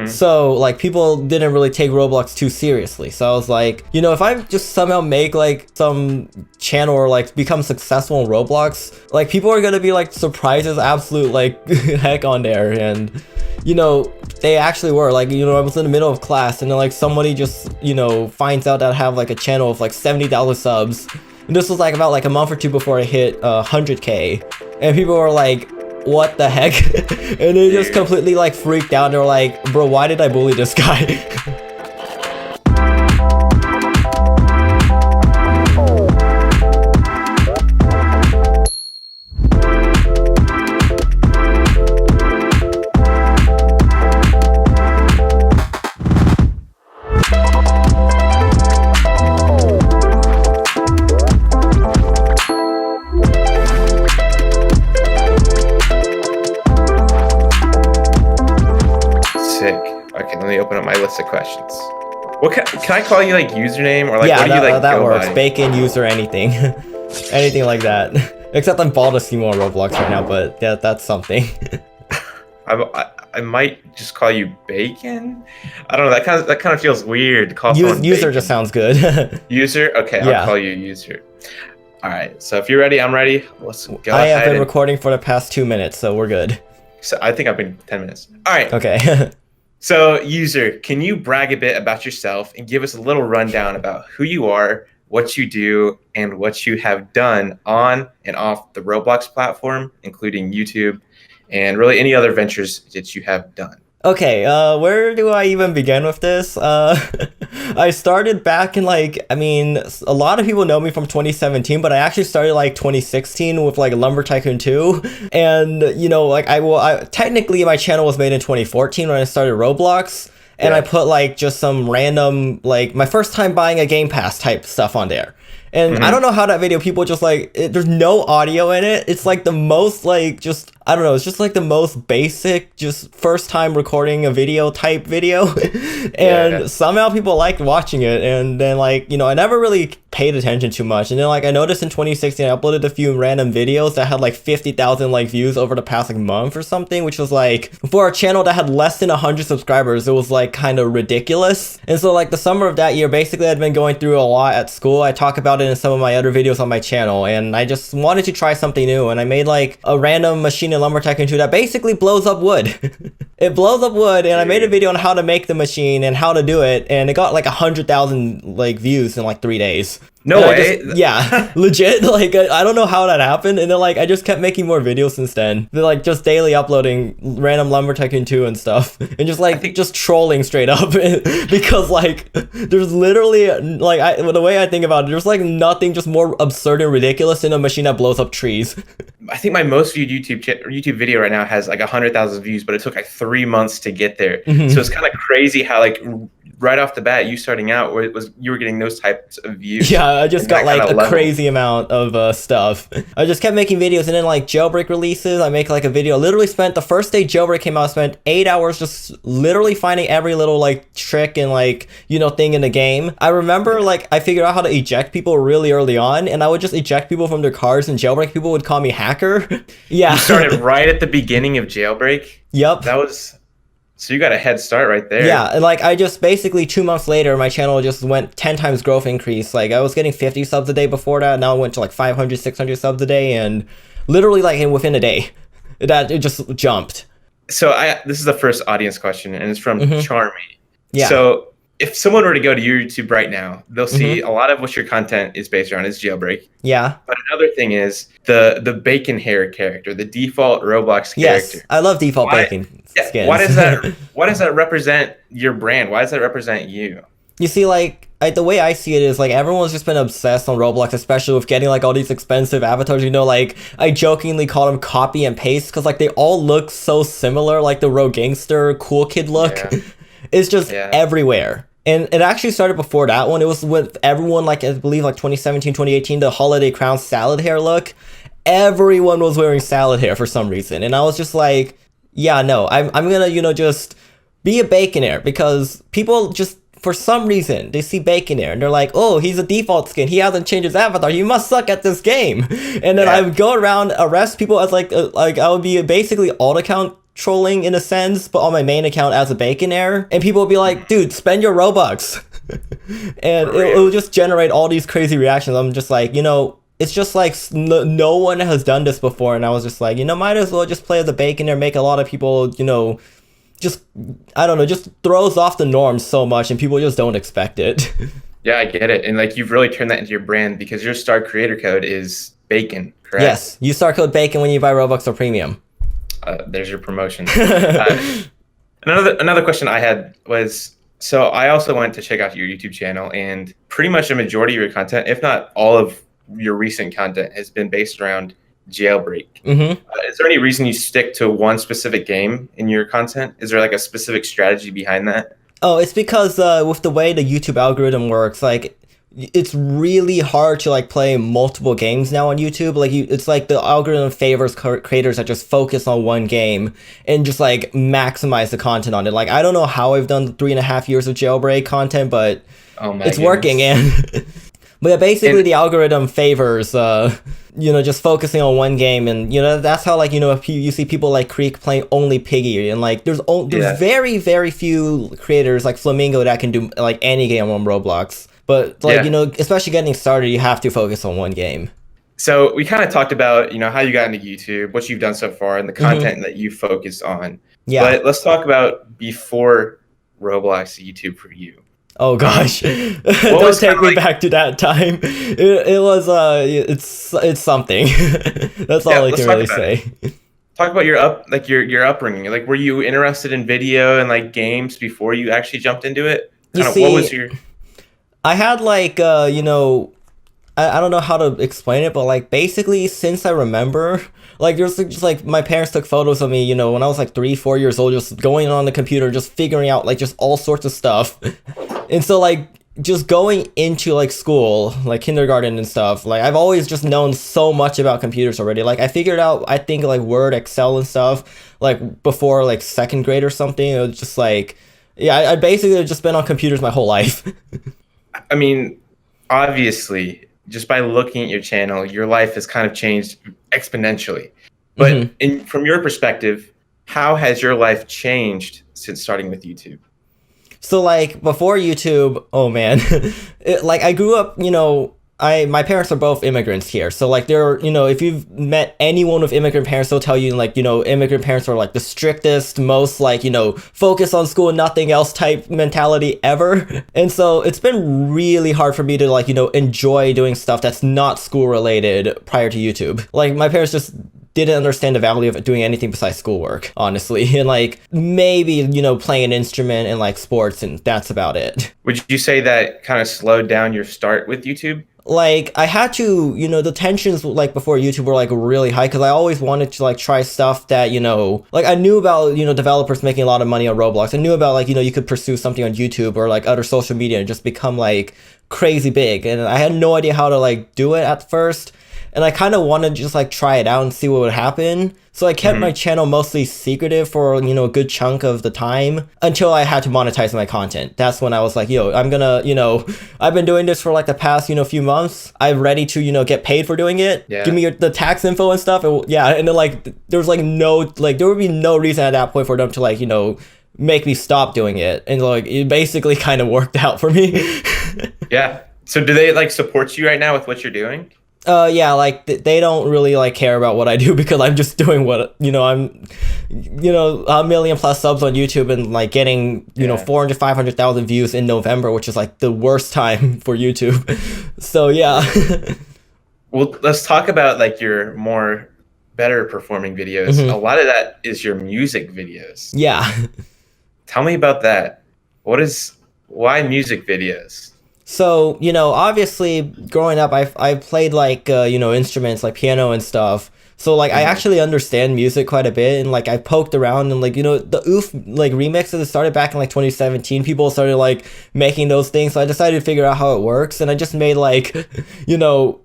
So like people didn't really take Roblox too seriously. So I was like, you know, if I just somehow make like some channel or like become successful in Roblox, like people are gonna be like surprised as absolute like heck on there. And you know, they actually were. Like, you know, I was in the middle of class and then like somebody just, you know, finds out that I have like a channel of like 70,000 subs. And this was like about like a month or two before I hit 100K. And people were like, what the heck? And they just completely like freaked out. They were like, bro, why did I bully this guy? Of questions. What can I call you, like username, or like yeah, what do you like? That works. By? Bacon user anything, anything like that. Except I'm bald as on Roblox right now, but yeah, that's something. I might just call you Bacon. I don't know. That kind of feels weird. To call user Bacon. Just sounds good. User. Okay, I'll call you user. All right. So if you're ready, I'm ready. Let's go. I have been recording for the past 2 minutes, so we're good. So I think I've been 10 minutes. All right. Okay. So, user, can you brag a bit about yourself and give us a little rundown about who you are, what you do, and what you have done on and off the Roblox platform, including YouTube, and really any other ventures that you have done? Okay, where do I even begin with this? I started back in like, I mean, a lot of people know me from 2017, but I actually started like 2016 with like Lumber Tycoon 2. And, you know, like technically my channel was made in 2014 when I started Roblox. And I put like just some random, like my first time buying a Game Pass type stuff on there. And I don't know how that video, people just like, there's no audio in it. It's like the most like, just, I don't know, it's just like the most basic, just first time recording a video type video. And somehow people liked watching it. And then like, you know, I never really paid attention too much. And then like I noticed in 2016, I uploaded a few random videos that had like 50,000 like views over the past like month or something, which was like, for a channel that had less than 100 subscribers, it was like kind of ridiculous. And so like the summer of that year, basically I'd been going through a lot at school. I talk about it in some of my other videos on my channel, and I just wanted to try something new, and I made like a random machine in Lumber Tycoon 2 that basically blows up wood. It blows up wood, and I made a video on how to make the machine and how to do it, and it got like 100,000 like views in like 3 days. No way. Yeah, legit. Like I don't know how that happened, and then like I just kept making more videos since then. They're like just daily uploading random Lumber Tycoon 2 and stuff, and just like just trolling straight up because like there's literally like the way I think about it, there's like nothing just more absurd and ridiculous than a machine that blows up trees. I think my most viewed YouTube video right now has like 100,000 views, but it took like 3 months to get there. So it's kind of crazy how like right off the bat, you starting out, where you were getting those types of views. Yeah, I just got like a crazy amount of stuff. I just kept making videos, and then like Jailbreak releases, I make like a video. I literally spent the first day Jailbreak came out, I spent 8 hours just literally finding every little like trick and like, you know, thing in the game. I remember like I figured out how to eject people really early on, and I would just eject people from their cars, and Jailbreak people would call me hacker. Yeah. You started right at the beginning of Jailbreak? Yep. So you got a head start right there. Yeah, and like I just basically 2 months later, my channel just went 10 times growth increase. Like I was getting 50 subs a day before that. Now it went to like 500, 600 subs a day, and literally like within a day, that it just jumped. So this is the first audience question, and it's from Charmy. Yeah. So if someone were to go to your YouTube right now, they'll see a lot of what your content is based around is Jailbreak. Yeah. But another thing is the bacon hair character, the default Roblox character. Yes, I love default bacon skins. Why does that represent your brand? Why does that represent you? You see, like the way I see it is like everyone's just been obsessed on Roblox, especially with getting like all these expensive avatars. You know, like I jokingly call them copy and paste because like they all look so similar, like the rogue gangster cool kid look. Yeah. It's just everywhere. And it actually started before that one. It was with everyone, like I believe like 2017, 2018, the holiday crown salad hair look. Everyone was wearing salad hair for some reason. And I was just like, yeah, no, I'm gonna, you know, just be a bacon hair, because people just, for some reason, they see bacon hair and they're like, oh, he's a default skin. He hasn't changed his avatar. You must suck at this game. And then I would go around, arrest people as like I would be basically alt account trolling in a sense, but on my main account as a Baconair, and people would be like, dude, spend your Robux. And it will just generate all these crazy reactions. I'm just like, it's just like no one has done this before, and I was just like, might as well just play as a Baconair, make a lot of people, just, I don't know, just throws off the norm so much, and people just don't expect it. Yeah, I get it. And like, you've really turned that into your brand because your star creator code is Bacon, correct? Yes, use star code Bacon when you buy Robux or Premium. There's your promotion. Another question I had was, so I also went to check out your YouTube channel, and pretty much a majority of your content, if not all of your recent content, has been based around Jailbreak. Is there any reason you stick to one specific game in your content? Is there like a specific strategy behind that? Oh, it's because with the way the YouTube algorithm works, like, it's really hard to like play multiple games now on YouTube. Like, it's like the algorithm favors creators that just focus on one game and just like maximize the content on it. Like, I don't know how I've done 3.5 years of Jailbreak content, but it's working. And but yeah, basically the algorithm favors just focusing on one game, and that's how, like, if you see people like Creek playing only Piggy, and like there's very, very few creators like Flamingo that can do like any game on Roblox. But like, especially getting started, you have to focus on one game. So we kind of talked about, how you got into YouTube, what you've done so far, and the content that you focus on. Yeah. But let's talk about before Roblox YouTube for you. Oh gosh, don't take me back to that time. It was it's something. That's all I can really say. Talk about your upbringing. Like, were you interested in video and like games before you actually jumped into it? What was your? I had like I don't know how to explain it, but like basically since I remember, like there's just like my parents took photos of me, when I was like 3-4 years old, just going on the computer, just figuring out like just all sorts of stuff. And so like just going into like school, like kindergarten and stuff, like I've always just known so much about computers already. Like I figured out, I think, like Word, Excel and stuff like before like 2nd grade or something. It was just like, yeah, I basically just been on computers my whole life. I mean, obviously, just by looking at your channel, your life has kind of changed exponentially. But from your perspective, how has your life changed since starting with YouTube? So like before YouTube, oh man, like I grew up, my parents are both immigrants here. So like they're, if you've met anyone with immigrant parents, they'll tell you like, immigrant parents are like the strictest, most like, focus on school and nothing else type mentality ever. And so it's been really hard for me to like, enjoy doing stuff that's not school related prior to YouTube. Like my parents just didn't understand the value of doing anything besides schoolwork, honestly. And like maybe, playing an instrument and like sports, and that's about it. Would you say that kind of slowed down your start with YouTube? Like I had to, the tensions like before YouTube were like really high, because I always wanted to like try stuff that, like I knew about, developers making a lot of money on Roblox. I knew about like, you could pursue something on YouTube or like other social media and just become like crazy big. And I had no idea how to like do it at first. And I kind of wanted to just like try it out and see what would happen. So I kept my channel mostly secretive for, a good chunk of the time until I had to monetize my content. That's when I was like, I'm gonna, I've been doing this for like the past, few months. I'm ready to, get paid for doing it. Yeah. Give me the tax info and stuff. And then like, there was like there would be no reason at that point for them to like, make me stop doing it. And like, it basically kind of worked out for me. Yeah. So do they like support you right now with what you're doing? Yeah, like they don't really like care about what I do, because I'm just doing what, I'm, 1 million plus subs on YouTube and like getting, 400, 500,000 views in November, which is like the worst time for YouTube. So yeah. Well, let's talk about like your more better performing videos. A lot of that is your music videos. Yeah. Tell me about that. Why music videos? So, obviously growing up, I played like, instruments like piano and stuff. So like, I actually understand music quite a bit, and like I poked around, and like, the oof like remixes started back in like 2017. People started like making those things. So I decided to figure out how it works. And I just made like,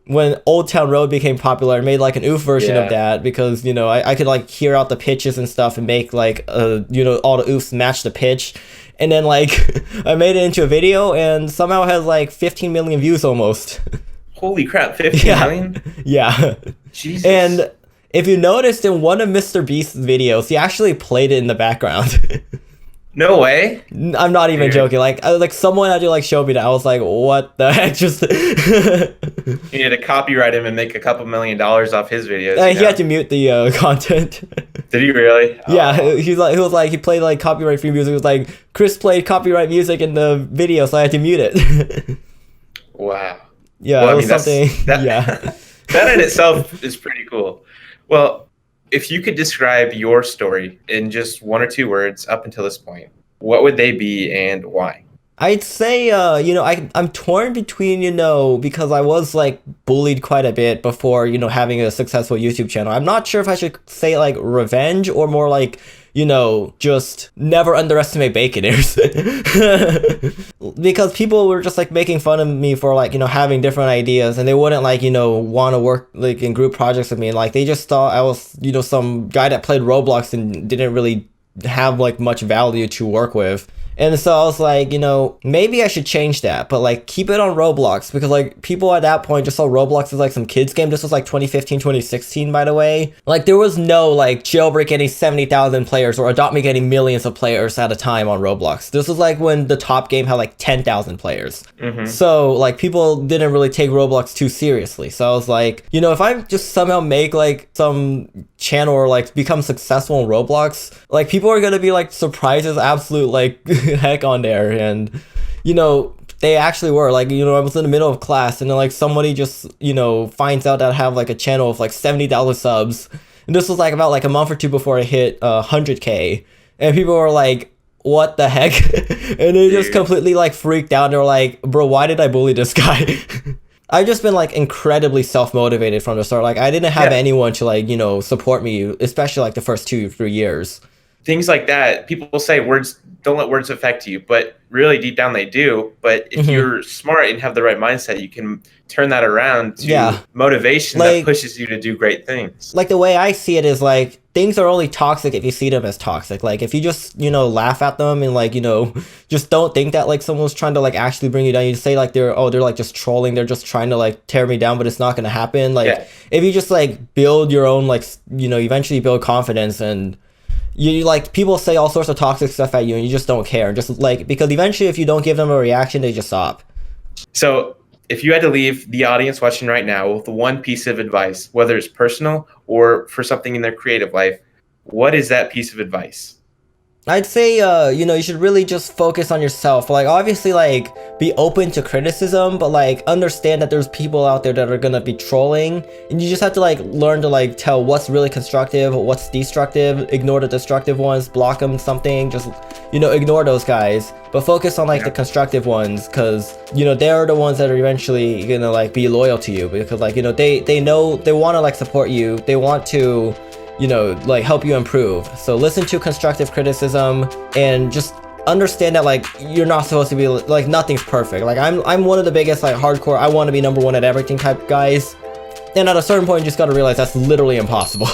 when Old Town Road became popular, I made like an oof version of that, because, I could like hear out the pitches and stuff and make like, all the oofs match the pitch. And then like I made it into a video, and somehow it has like 15 million views almost. Holy crap, 15 million? Yeah. Jesus. And If you noticed in one of Mr. Beast's videos, he actually played it in the background. No way. I'm not even joking. Like someone had to like show me that. I was like, what the heck? Just You need to copyright him and make a couple $1 million off his videos. he had to mute the content. Did he really? Yeah, he played like copyright free music. It was like Chris played copyright music in the video, so I had to mute it. Wow. Yeah, well, it was something. Yeah. That in itself is pretty cool. Well, if you could describe your story in just 1 or 2 words up until this point, what would they be and why? I'd say, I'm torn between, because I was like bullied quite a bit before, having a successful YouTube channel. I'm not sure if I should say like revenge or more like, just never underestimate Baconers. Because people were just like making fun of me for like, having different ideas, and they wouldn't like, want to work like in group projects with me. And like they just thought I was, some guy that played Roblox and didn't really have like much value to work with. And so I was like, maybe I should change that, but like keep it on Roblox, because like people at that point just saw Roblox as like some kids game. This was like 2015, 2016, by the way. Like there was no like Jailbreak getting 70,000 players or Adopt Me getting millions of players at a time on Roblox. This was like when the top game had like 10,000 players. Mm-hmm. So like people didn't really take Roblox too seriously. So I was like, if I just somehow make like some channel or like become successful in Roblox, like people are gonna be like surprised as absolute like heck on there. And they actually were like, I was in the middle of class and then like somebody just finds out that I have like a channel of like 70,000 subs, and this was like about like a month or two before I hit 100K, and people were like, what the heck? And they just completely like freaked out. They were like, bro, why did I bully this guy? I've just been like incredibly self-motivated from the start. Like I didn't have anyone to like, support me, especially like the first 2-3 years. Things like that, people will say words, don't let words affect you, but really deep down they do. But if you're smart and have the right mindset, you can turn that around to motivation that pushes you to do great things. Like the way I see it is like things are only toxic if you see them as toxic. Like if you just, laugh at them and like, just don't think that like someone's trying to like actually bring you down. You say like they're like just trolling. They're just trying to like tear me down, but it's not going to happen. Like if you just like build your own, like, eventually build confidence, and you like people say all sorts of toxic stuff at you and you just don't care. Just like, because eventually if you don't give them a reaction, they just stop. So if you had to leave the audience watching right now with one piece of advice, whether it's personal or for something in their creative life, what is that piece of advice? I'd say, you should really just focus on yourself. Like, obviously, like, be open to criticism, but, like, understand that there's people out there that are gonna be trolling, and you just have to, like, learn to, like, tell what's really constructive, what's destructive, ignore the destructive ones, block them, something, just, ignore those guys, but focus on, like, the constructive ones, because, they're the ones that are eventually gonna, like, be loyal to you, because, like, they know, they want to, like, support you, they want to, like help you improve. So listen to constructive criticism and just understand that like you're not supposed to be like, nothing's perfect. Like I'm one of the biggest like hardcore I want to be #1 at everything type guys, and at a certain point you just got to realize that's literally impossible.